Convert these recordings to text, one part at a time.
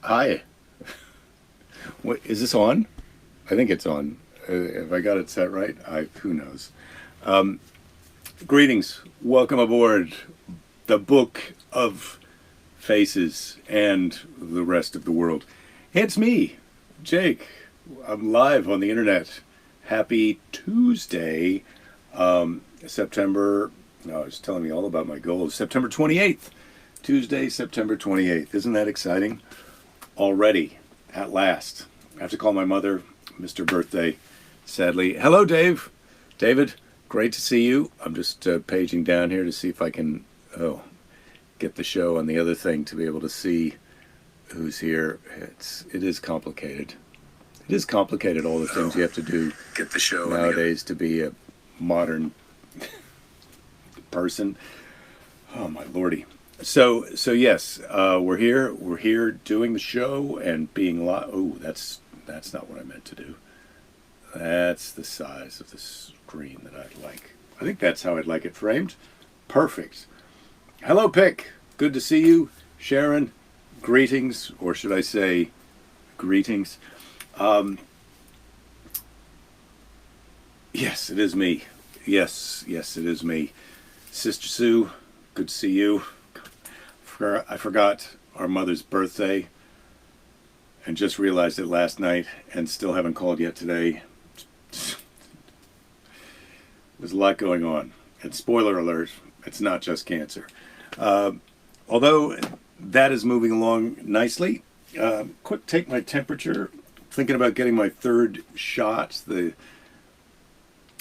Hi. What is this on? I think it's on. If I got it set right, who knows. Greetings. Welcome aboard the Book of Faces and the rest of the world. It's me, Jake. I'm live on the internet. Happy Tuesday, September. No, it's telling me all about my goals. September 28th. Tuesday, September 28th. Isn't that exciting? Already, at last. I have to call my mother, Mr. Birthday, sadly. Hello, Dave. David, great to see you. I'm just paging down here to see if I can get the show on the other thing to be able to see who's here. It is complicated. It is complicated, all the things you have to do get the show nowadays to be a modern person. Oh, my lordy. So yes, we're here. We're here doing the show and being live. Oh, that's not what I meant to do. That's the size of the screen that I'd like. I think that's how I'd like it framed. Perfect. Hello, Pick. Good to see you, Sharon. Greetings, or should I say, greetings. Yes, it is me. Yes, it is me, Sister Sue. Good to see you. I forgot our mother's birthday and just realized it last night and still haven't called yet today. There's a lot going on. And spoiler alert, it's not just cancer. Although that is moving along nicely. Quick take my temperature. Thinking about getting my third shot. The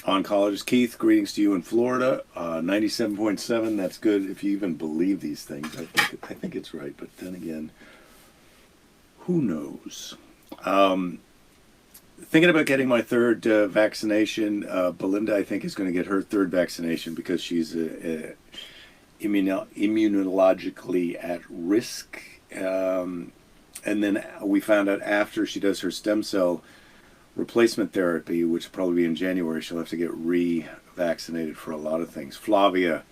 oncologist Keith, greetings to you in Florida. 97.7, that's good if you even believe these things. I think it's right, but then again, who knows? Thinking about getting my third vaccination. Belinda, I think, is going to get her third vaccination because she's immunologically at risk. And then we found out after she does her stem cell replacement therapy, which will probably be in January, she'll have to get re-vaccinated for a lot of things. Flavia,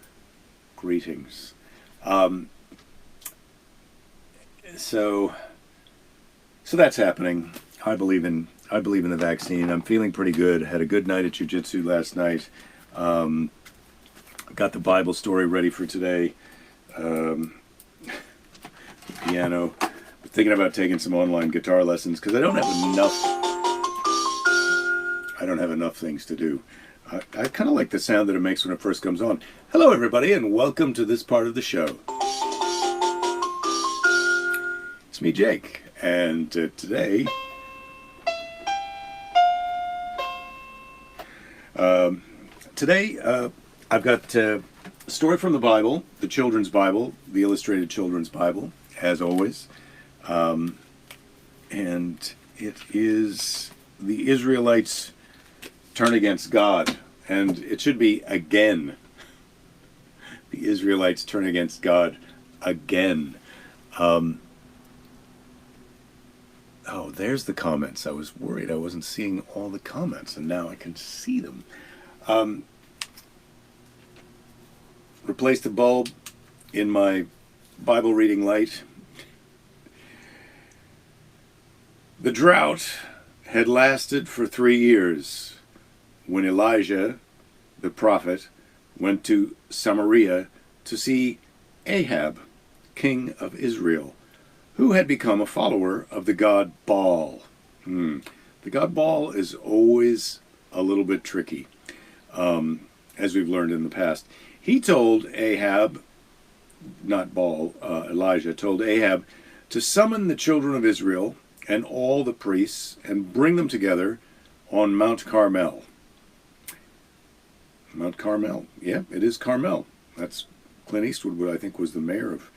greetings. So that's happening. I believe in the vaccine. I'm feeling pretty good. Had a good night at jiu-jitsu last night. Got the Bible story ready for today. The piano. Thinking about taking some online guitar lessons because I don't have enough things to do. I kind of like the sound that it makes when it first comes on. Hello, everybody, and welcome to this part of the show. It's me, Jake, and today I've got a story from the Bible, the children's Bible, the illustrated children's Bible, as always. And it is the Israelites Turn against God, and it should be again. The Israelites turn against God again. Oh, there's the comments. I was worried I wasn't seeing all the comments, and now I can see them. Replace the bulb in my Bible reading light. The drought had lasted for 3 years when Elijah, the prophet, went to Samaria to see Ahab, king of Israel, who had become a follower of the god Baal. The god Baal is always a little bit tricky, as we've learned in the past. He told Ahab, not Baal, Elijah told Ahab to summon the children of Israel and all the priests and bring them together on Mount Carmel. Mount Carmel. Yeah, it is Carmel. That's Clint Eastwood, I think, was the mayor of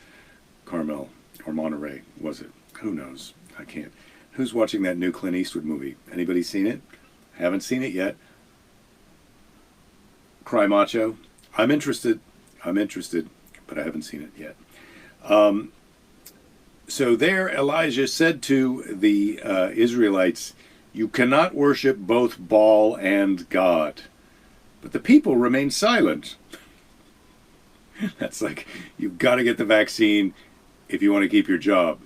Carmel, or Monterey, was it? Who knows? I can't. Who's watching that new Clint Eastwood movie? Anybody seen it? Haven't seen it yet. Cry Macho. I'm interested, but I haven't seen it yet. So there Elijah said to the Israelites, "You cannot worship both Baal and God." But the people remained silent. That's like, you've got to get the vaccine if you want to keep your job.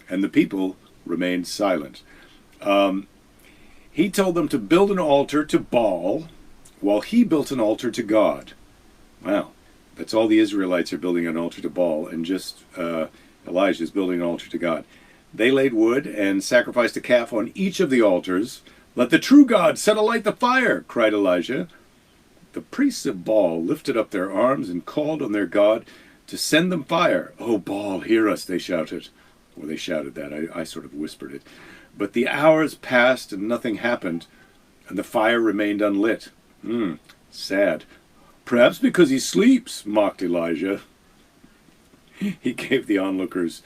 and the people remained silent. He told them to build an altar to Baal, while he built an altar to God. Wow, that's all the Israelites are building an altar to Baal, and just Elijah is building an altar to God. They laid wood and sacrificed a calf on each of the altars. "Let the true God set alight the fire," cried Elijah. The priests of Baal lifted up their arms and called on their God to send them fire. "Oh, Baal, hear us," they shouted. Well, they shouted that. I sort of whispered it. But the hours passed and nothing happened, and the fire remained unlit. Sad. "Perhaps because he sleeps," mocked Elijah. He gave the orders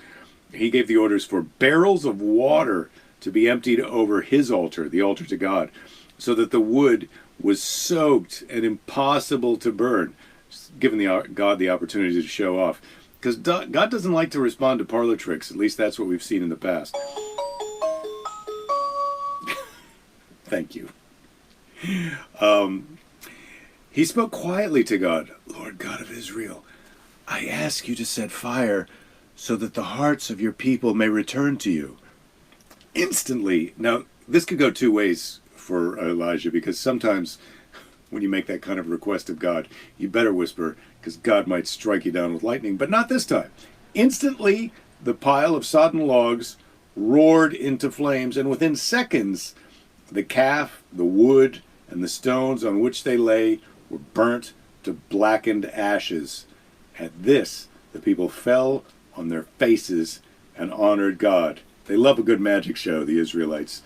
for barrels of water to be emptied over his altar, the altar to God, so that the wood was soaked and impossible to burn, giving God the opportunity to show off. Because God doesn't like to respond to parlor tricks. At least that's what we've seen in the past. Thank you. He spoke quietly to God. "Lord God of Israel, I ask you to set fire so that the hearts of your people may return to you." Instantly. Now, this could go two ways for Elijah, because sometimes when you make that kind of request of God, you better whisper, because God might strike you down with lightning, but not this time. Instantly, the pile of sodden logs roared into flames, and within seconds, the calf, the wood, and the stones on which they lay were burnt to blackened ashes. At this, the people fell on their faces and honored God. They love a good magic show, the Israelites.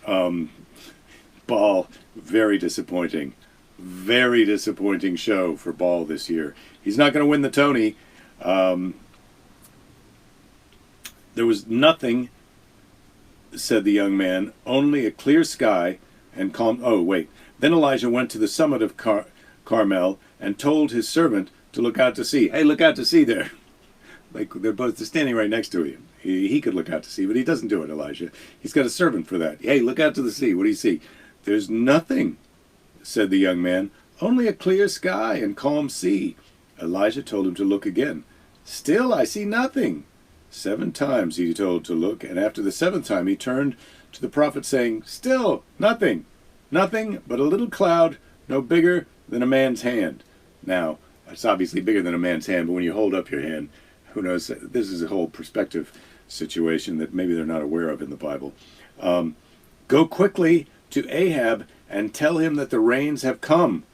Baal, very disappointing. Very disappointing show for Baal this year. He's not going to win the Tony. There was nothing, said the young man, only a clear sky and calm. Oh, wait. Then Elijah went to the summit of Carmel and told his servant to look out to sea. Hey, look out to sea there. Like they're both standing right next to him. He could look out to sea, but he doesn't do it, Elijah. He's got a servant for that. Hey, look out to the sea. What do you see? "There's nothing," said the young man, "only a clear sky and calm sea." Elijah told him to look again. "Still I see nothing." 7 times he told to look, and after the 7th time he turned to the prophet, saying, "Still nothing, nothing but a little cloud, no bigger than a man's hand." Now, it's obviously bigger than a man's hand, but when you hold up your hand, who knows? This is a whole perspective situation that maybe they're not aware of in the Bible. "Go quickly to Ahab and tell him that the rains have come."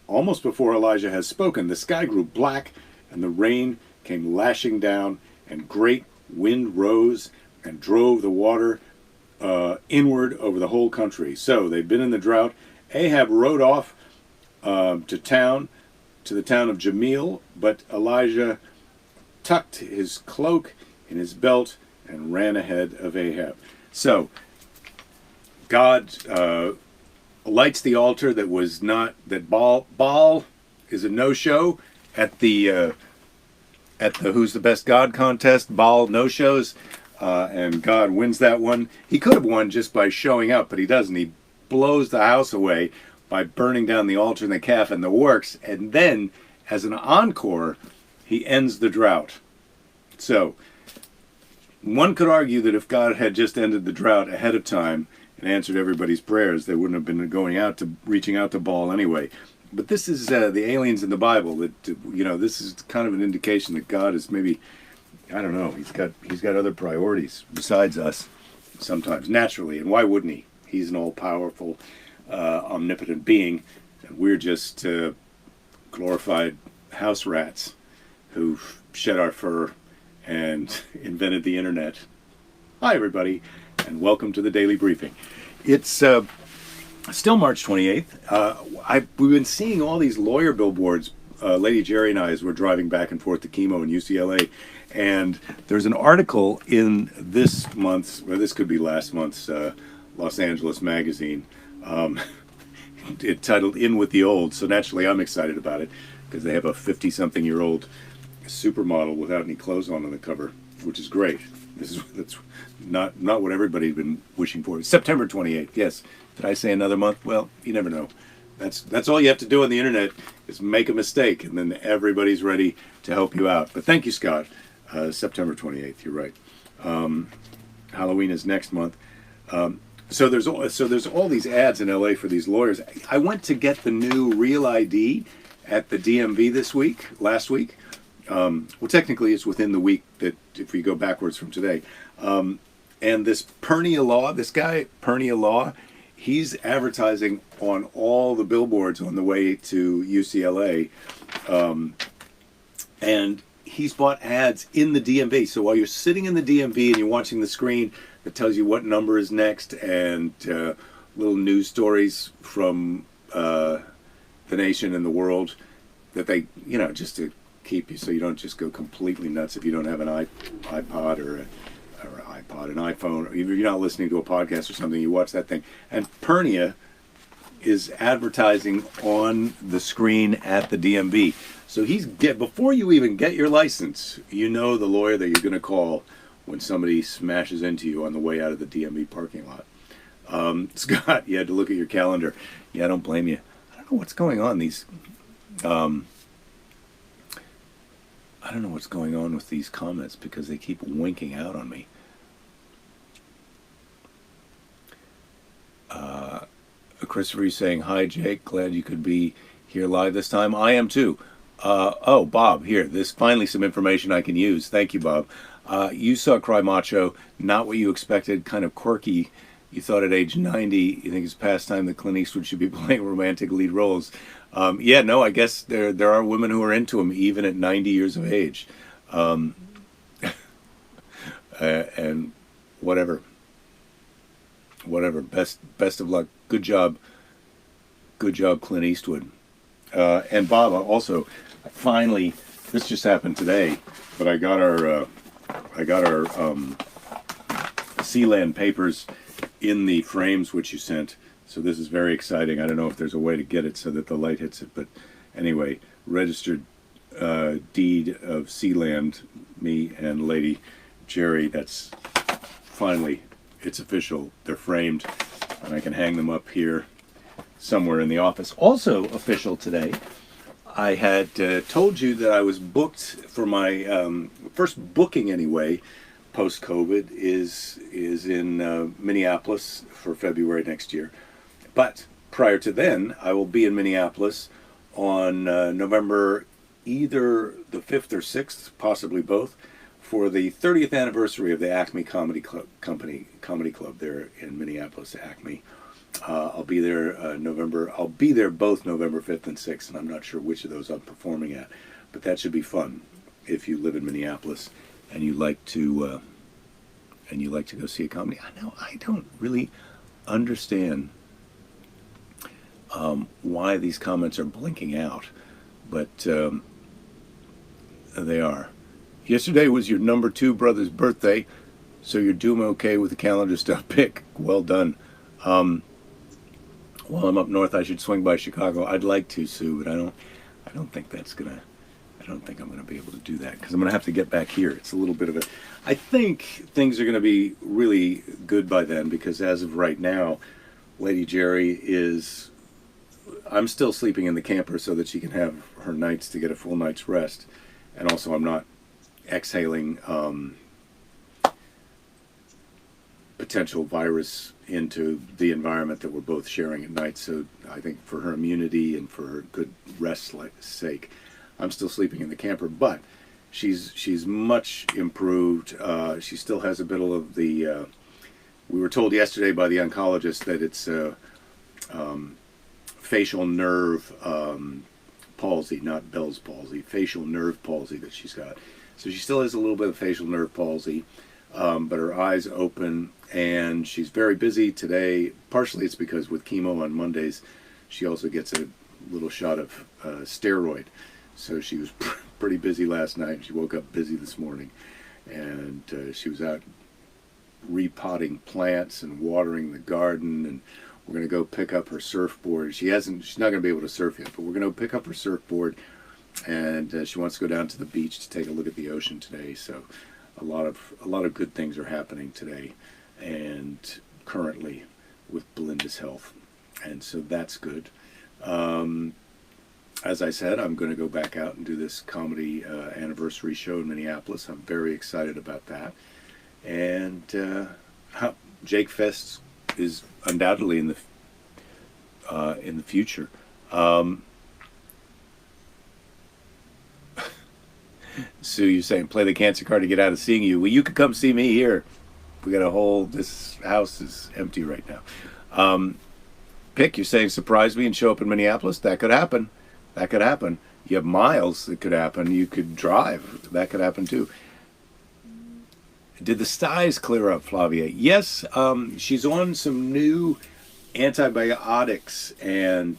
Almost before Elijah had spoken, the sky grew black, and the rain came lashing down, and great wind rose and drove the water inward over the whole country. So they've been in the drought. Ahab rode off to the town of Jamil, but Elijah tucked his cloak in his belt and ran ahead of Ahab. So God lights the altar that Baal is a no-show at the Who's the Best God contest. Baal no-shows, and God wins that one. He could have won just by showing up, but he doesn't. He blows the house away by burning down the altar and the calf and the works, and then, as an encore, he ends the drought. So, one could argue that if God had just ended the drought ahead of time and answered everybody's prayers, they wouldn't have been reaching out to Baal anyway. But this is the aliens in the Bible that this is kind of an indication that God is maybe, I don't know, he's got other priorities besides us sometimes, naturally, and why wouldn't he? He's an all-powerful, omnipotent being, and we're just glorified house rats who shed our fur and invented the internet. Hi, everybody, and welcome to the Daily Briefing. It's still March 28th. We've been seeing all these lawyer billboards. Lady Jerry and I, as we're driving back and forth to chemo in UCLA, and there's an article in this month's, or this could be last month's, Los Angeles Magazine, titled "In with the Old." So naturally, I'm excited about it because they have a 50-something-year-old supermodel without any clothes on the cover, which is great. That's not what everybody's been wishing for. September 28th. Yes. Did I say another month? Well, you never know. That's all you have to do on the internet is make a mistake, and then everybody's ready to help you out. But thank you, Scott. September 28th. You're right. Halloween is next month. So there's all these ads in LA for these lawyers. I went to get the new Real ID at the DMV last week. Well, technically it's within the week that if we go backwards from today. And this guy Pernia Law, he's advertising on all the billboards on the way to UCLA, and he's bought ads in the DMV. So while you're sitting in the DMV and you're watching the screen that tells you what number is next, and little news stories from the nation and the world that they, just to keep you so you don't just go completely nuts if you don't have an iPod or an iPhone, or if you're not listening to a podcast or something, you watch that thing. And Pernia is advertising on the screen at the DMV. So before you even get your license, the lawyer that you're going to call when somebody smashes into you on the way out of the DMV parking lot. Scott, you had to look at your calendar. Yeah, I don't blame you. I don't know what's going on. I don't know what's going on with these comments because they keep winking out on me. Christopher saying, "Hi, Jake. Glad you could be here live this time. I am too." Bob, here. There's finally some information I can use. Thank you, Bob. You saw Cry Macho. Not what you expected. Kind of quirky. You thought at age 90, you think it's past time that Clint Eastwood should be playing romantic lead roles. I guess there are women who are into him even at 90 years of age. And whatever. Best of luck. Good job, Clint Eastwood. And Bob, also, finally, this just happened today, but I got our Sealand papers in the frames which you sent. So this is very exciting. I don't know if there's a way to get it so that the light hits it, but anyway, registered deed of Sealand, me and Lady Jerry. That's finally, it's official. They're framed, and I can hang them up here somewhere in the office. Also official today, I had told you that I was booked for my first booking anyway, post-COVID, is in Minneapolis for February next year. But prior to then, I will be in Minneapolis on November either the 5th or 6th, possibly both, for the 30th anniversary of the Acme Comedy Club there in Minneapolis, Acme. I'll be there I'll be there both November 5th and 6th, and I'm not sure which of those I'm performing at, but that should be fun if you live in Minneapolis and you like to go see a comedy. I know I don't really understand why these comments are blinking out, but they are. Yesterday was your number 2 brother's birthday, so you're doing okay with the calendar stuff pick. Well done. While I'm up north, I should swing by Chicago. I'd like to, Sue, but I don't think I'm gonna be able to do that because I'm gonna have to get back here. It's a little bit of I think things are gonna be really good by then because as of right now, Lady Jerry I'm still sleeping in the camper so that she can have her nights to get a full night's rest, and also I'm not exhaling potential virus into the environment that we're both sharing at night. So I think for her immunity and for her good rest sake, I'm still sleeping in the camper. But she's much improved. She still has a bit of the. We were told yesterday by the oncologist that it's facial nerve palsy, not Bell's palsy. Facial nerve palsy that she's got. So she still has a little bit of facial nerve palsy. But her eyes open, and she's very busy today. Partially it's because with chemo on Mondays, she also gets a little shot of steroid. So she was pretty busy last night. She woke up busy this morning, and she was out repotting plants and watering the garden, and we're going to go pick up her surfboard. She's not going to be able to surf yet, but we're going to pick up her surfboard, and she wants to go down to the beach to take a look at the ocean today. So a lot of good things are happening today and currently with Belinda's health, and so that's good. as I said, I'm going to go back out and do this comedy anniversary show in Minneapolis. I'm very excited about that. And Jake Fest is undoubtedly in the future. Sue, you're saying play the cancer card to get out of seeing you. Well, you could come see me here. We got a whole. This house is empty right now. Pick, you're saying surprise me and show up in Minneapolis. That could happen. That could happen. You have miles that could happen. You could drive. That could happen too. Did the Styes clear up, Flavia? Yes, she's on some new antibiotics, and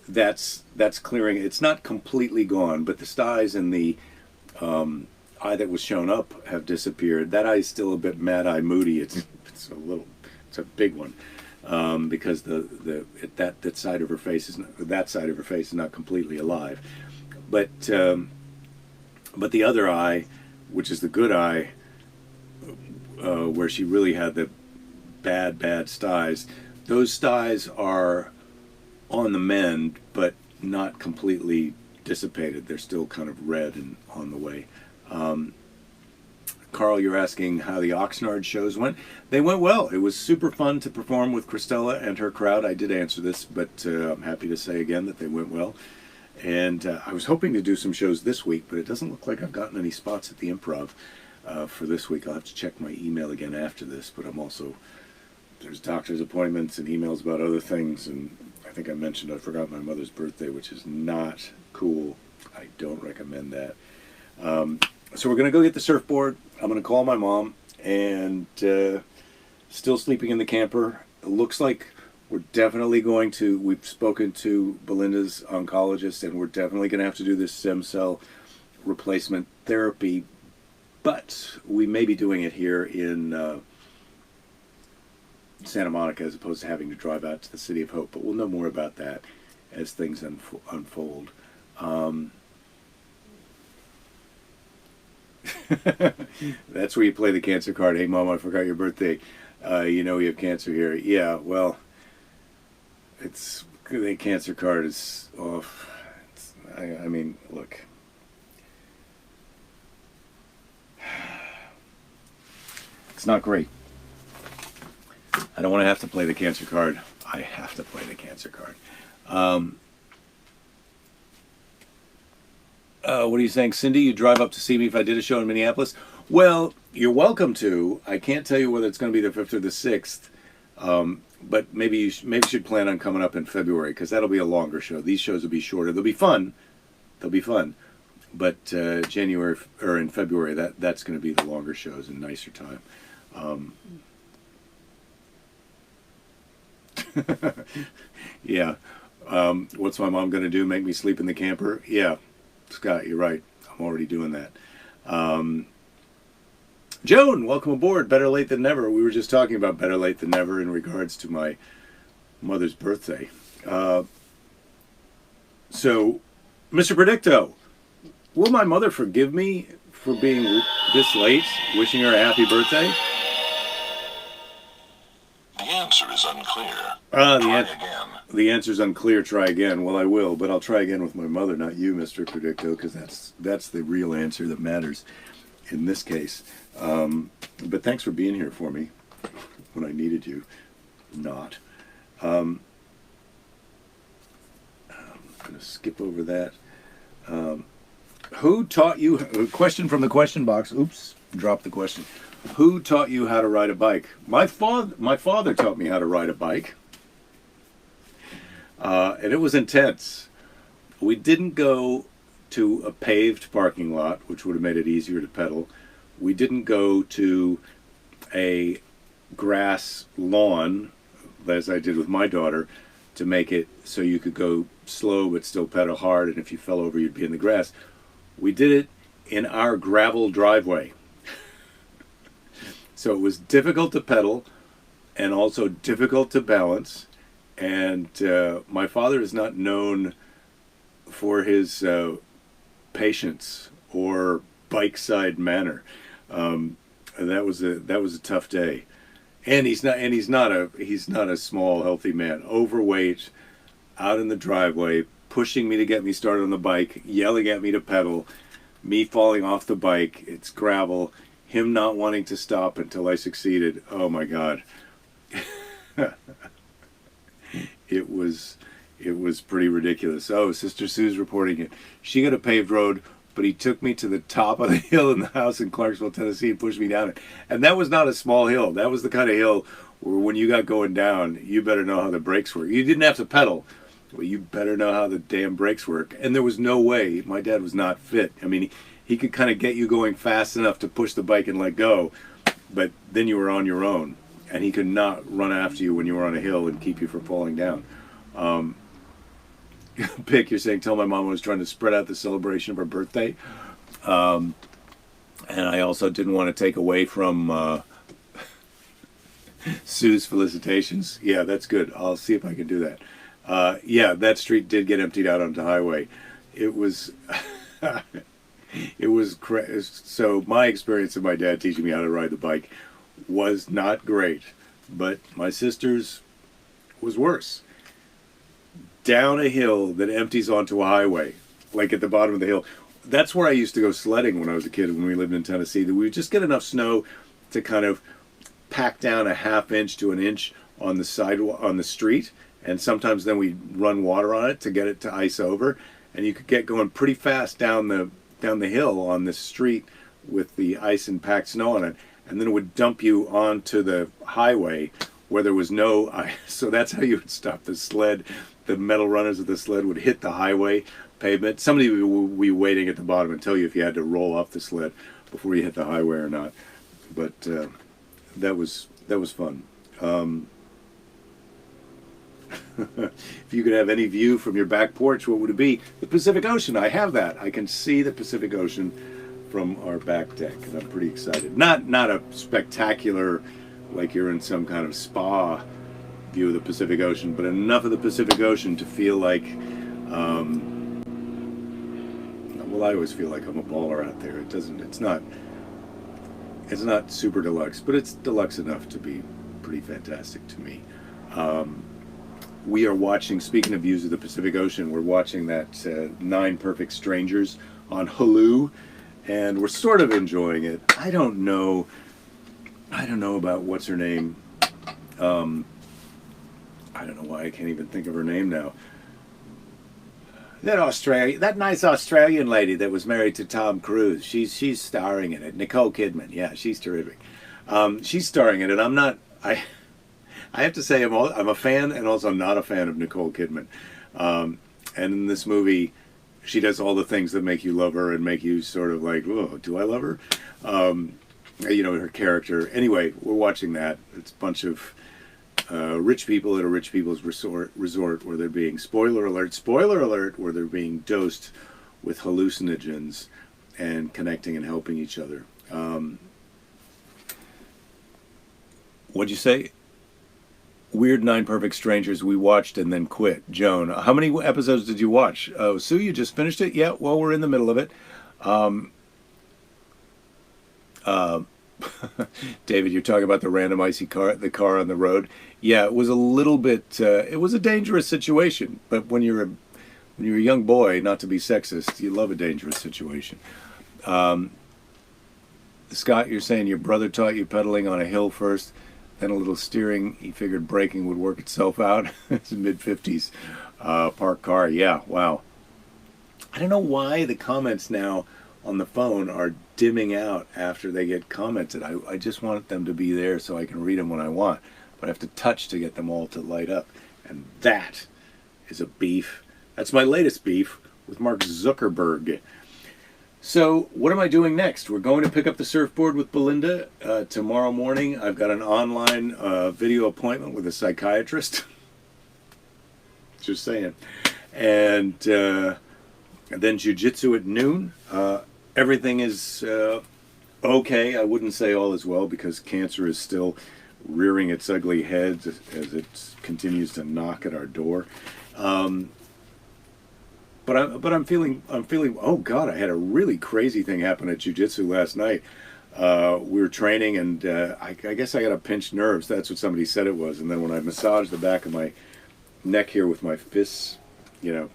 that's clearing. It's not completely gone, but the styes in the eye that was shown up have disappeared. That eye is still a bit mad eye moody. It's a big one, because that side of her face is not completely alive, but the other eye, which is the good eye, where she really had the bad styes, those styes are on the mend, but not completely dissipated. They're still kind of red and on the way. Carl, you're asking how the Oxnard shows went. They went well. It was super fun to perform with Christella and her crowd. I did answer this, but I'm happy to say again that they went well. And I was hoping to do some shows this week, but it doesn't look like I've gotten any spots at the Improv for this week. I'll have to check my email again after this, but there's doctor's appointments and emails about other things, and I think I mentioned I forgot my mother's birthday, which is not cool. I don't recommend that. So we're going to go get the surfboard. I'm going to call my mom, and still sleeping in the camper. It looks like we're definitely we've spoken to Belinda's oncologist, and we're definitely going to have to do this stem cell replacement therapy, but we may be doing it here in Santa Monica as opposed to having to drive out to the City of Hope, but we'll know more about that as things unfold. That's where you play the cancer card. Hey, Mom, I forgot your birthday. You know we have cancer here. Yeah, well, the cancer card is off. I mean, look. It's not great. I don't want to have to play the cancer card. I have to play the cancer card. What are you saying, Cindy? You drive up to see me if I did a show in Minneapolis? Well, you're welcome to. I can't tell you whether it's going to be the 5th or the 6th, but maybe you should plan on coming up in February, because that'll be a longer show. These shows will be shorter. They'll be fun. But January or in February, that's going to be the longer shows and nicer time. Yeah. What's my mom going to do? Make me sleep in the camper? Yeah. Scott, you're right. I'm already doing that. Joan, welcome aboard. Better late than never. We were just talking about better late than never in regards to my mother's birthday. So, Mr. Predicto, will my mother forgive me for being this late, wishing her a happy birthday? The answer is unclear. Try again. The answer's unclear. Try again. Well, I will, but I'll try again with my mother, not you, Mr. Predicto, because that's the real answer that matters in this case. But thanks for being here for me when I needed you. Not. I'm going to skip over that. Who taught you? A question from the question box. Oops, dropped the question. Who taught you how to ride a bike? My father taught me how to ride a bike. And it was intense. We didn't go to a paved parking lot, which would have made it easier to pedal. We didn't go to a grass lawn, as I did with my daughter, to make it so you could go slow but still pedal hard, and if you fell over, you'd be in the grass. We did it in our gravel driveway. So it was difficult to pedal and also difficult to balance. And my father is not known for his patience or bike side manner. That was a tough day. And he's not a small, healthy man. Overweight, out in the driveway, pushing me to get me started on the bike, yelling at me to pedal, me falling off the bike. It's gravel. Him not wanting to stop until I succeeded. Oh my God. It was pretty ridiculous. Oh, Sister Sue's reporting it. She got a paved road, but he took me to the top of the hill in the house in Clarksville, Tennessee, and pushed me down it. And that was not a small hill. That was the kind of hill where when you got going down, you better know how the brakes work. You didn't have to pedal, but you better know how the damn brakes work. And there was no way. My dad was not fit. I mean, he could kind of get you going fast enough to push the bike and let go, but then you were on your own. And he could not run after you when you were on a hill and keep you from falling down. Pick, you're saying, tell my mom I was trying to spread out the celebration of her birthday. And I also didn't want to take away from Sue's felicitations. Yeah, that's good. I'll see if I can do that. Yeah, that street did get emptied out onto highway. It was... So my experience of my dad teaching me how to ride the bike was not great, but my sister's was worse. Down a hill that empties onto a highway, like at the bottom of the hill. That's where I used to go sledding when I was a kid, when we lived in Tennessee. That we would just get enough snow to kind of pack down a half inch to an inch on the sidewalk, on the street, and sometimes then we'd run water on it to get it to ice over, and you could get going pretty fast down the hill on this street with the ice and packed snow on it. And then it would dump you onto the highway where there was no ice. So that's how you would stop the sled. The metal runners of the sled would hit the highway pavement. Somebody would be waiting at the bottom and tell you if you had to roll off the sled before you hit the highway or not. But that was fun. If you could have any view from your back porch, what would it be? The Pacific Ocean. I have that. I can see the Pacific Ocean from our back deck, and I'm pretty excited. Not a spectacular, like you're in some kind of spa view of the Pacific Ocean, but enough of the Pacific Ocean to feel like, well, I always feel like I'm a baller out there. It's not super deluxe, but it's deluxe enough to be pretty fantastic to me. We are watching, speaking of views of the Pacific Ocean, we're watching that 9 Perfect Strangers on Hulu. And we're sort of enjoying it. I don't know about what's her name. I don't know why I can't even think of her name now. That nice Australian lady that was married to Tom Cruise. She's starring in it. Nicole Kidman. Yeah, she's terrific. She's starring in it. I have to say I'm a fan and also not a fan of Nicole Kidman. And in this movie, she does all the things that make you love her and make you sort of like, oh, do I love her? Her character. Anyway, we're watching that. It's a bunch of rich people at a rich people's resort where they're being, spoiler alert, where they're being dosed with hallucinogens and connecting and helping each other. What'd you say? Weird 9 Perfect Strangers we watched and then quit. Joan, how many episodes did you watch? Oh, Sue, you just finished it? Yeah, well, we're in the middle of it. David, you're talking about the random icy car, the car on the road. Yeah, it was a little bit, it was a dangerous situation, but when you're a young boy, not to be sexist, you love a dangerous situation. Scott, you're saying your brother taught you pedaling on a hill first, then a little steering. He figured braking would work itself out. It's a mid-50s parked car. Yeah, wow. I don't know why the comments now on the phone are dimming out after they get commented. I just want them to be there so I can read them when I want. But I have to touch to get them all to light up. And that is a beef. That's my latest beef with Mark Zuckerberg. So what am I doing next? We're going to pick up the surfboard with Belinda tomorrow morning. I've got an online video appointment with a psychiatrist. Just saying. And then jiu-jitsu at noon. Everything is okay. I wouldn't say all is well because cancer is still rearing its ugly head as it continues to knock at our door. But I'm feeling. Oh God! I had a really crazy thing happen at jiu-jitsu last night. We were training, and I guess I got a pinched nerves. That's what somebody said it was. And then when I massaged the back of my neck here with my fists,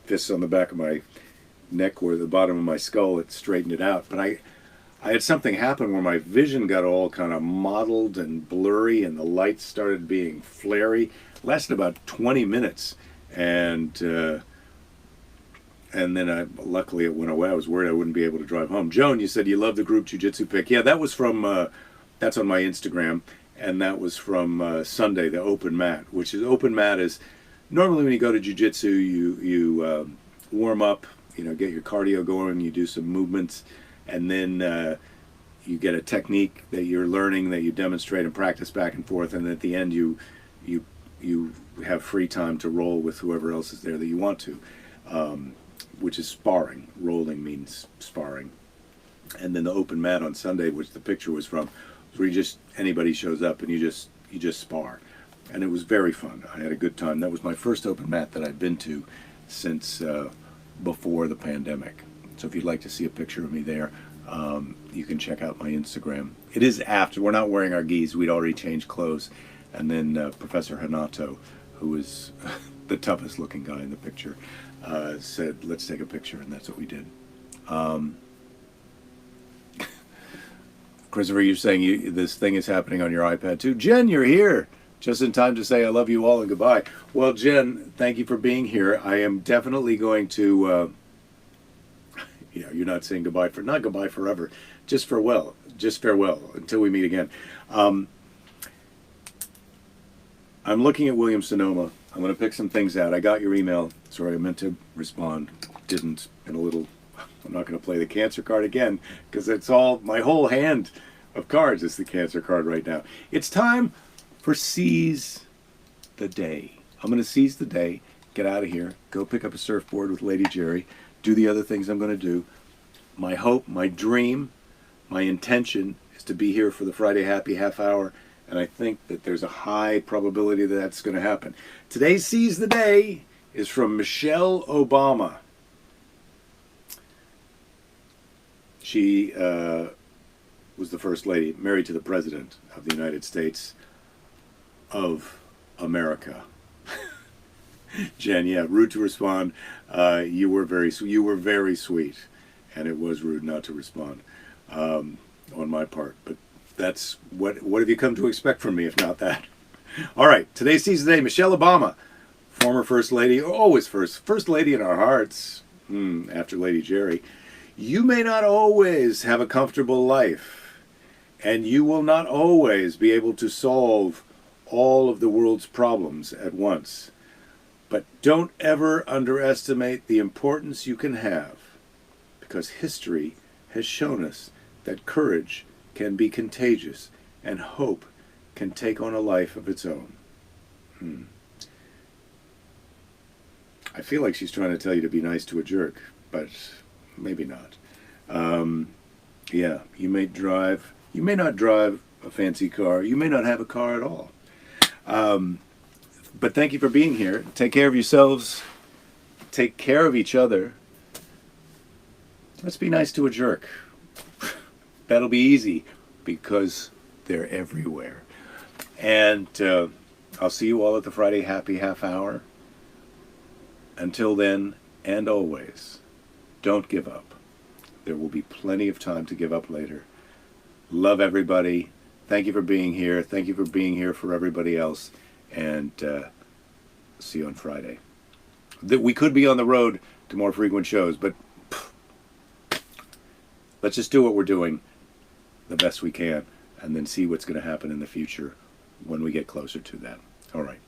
fists on the back of my neck or the bottom of my skull. It straightened it out. But I had something happen where my vision got all kind of mottled and blurry, and the lights started being flary. It lasted about 20 minutes, and then luckily it went away. I was worried I wouldn't be able to drive home. Joan, you said you love the group jiu-jitsu pic. Yeah, that was from that's on my Instagram, and that was from Sunday, the open mat. Open mat is normally when you go to jiu-jitsu, you warm up, get your cardio going, you do some movements, and then you get a technique that you're learning, that you demonstrate and practice back and forth, and at the end you have free time to roll with whoever else is there that you want to, which is sparring. Rolling means sparring. And then the open mat on Sunday, which the picture was from, where anybody shows up and you just spar, and it was very fun. I had a good time. That was my first open mat that I've been to since before the pandemic. So if you'd like to see a picture of me there, you can check out my Instagram. It is after. We're not wearing our gis. We'd already changed clothes. And then Professor Hanato, who is the toughest looking guy in the picture, said, let's take a picture, and that's what we did. Christopher, you're saying this thing is happening on your iPad too. Jen, you're here. Just in time to say I love you all and goodbye. Well, Jen, thank you for being here. I am definitely going to, you're not saying goodbye not goodbye forever, just farewell until we meet again. I'm looking at Williams-Sonoma. I'm going to pick some things out. I got your email. Sorry, I meant to respond. Didn't. I'm not going to play the cancer card again, because my whole hand of cards is the cancer card right now. It's time for Seize the Day. I'm going to seize the day, get out of here, go pick up a surfboard with Lady Jerry, do the other things I'm going to do. My hope, my dream, my intention is to be here for the Friday Happy Half Hour, and I think that there's a high probability that that's going to happen. Today's Seize the Day is from Michelle Obama. She was the First Lady, married to the President of the United States of America. Jen, yeah, rude to respond. You were very sweet, and it was rude not to respond on my part. But that's what have you come to expect from me if not that? All right, today's Seize the Day. Michelle Obama, former First Lady, always First Lady in our hearts, after Lady Jerry. You may not always have a comfortable life, and you will not always be able to solve all of the world's problems at once. But don't ever underestimate the importance you can have, because history has shown us that courage can be contagious and hope can take on a life of its own. I feel like she's trying to tell you to be nice to a jerk, but maybe not. Yeah, you may not drive a fancy car. You may not have a car at all. But thank you for being here. Take care of yourselves. Take care of each other. Let's be nice to a jerk. That'll be easy because they're everywhere. And I'll see you all at the Friday Happy Half Hour. Until then, and always, don't give up. There will be plenty of time to give up later. Love everybody. Thank you for being here. Thank you for being here for everybody else. And see you on Friday. We could be on the road to more frequent shows, but let's just do what we're doing the best we can, and then see what's going to happen in the future when we get closer to that. All right.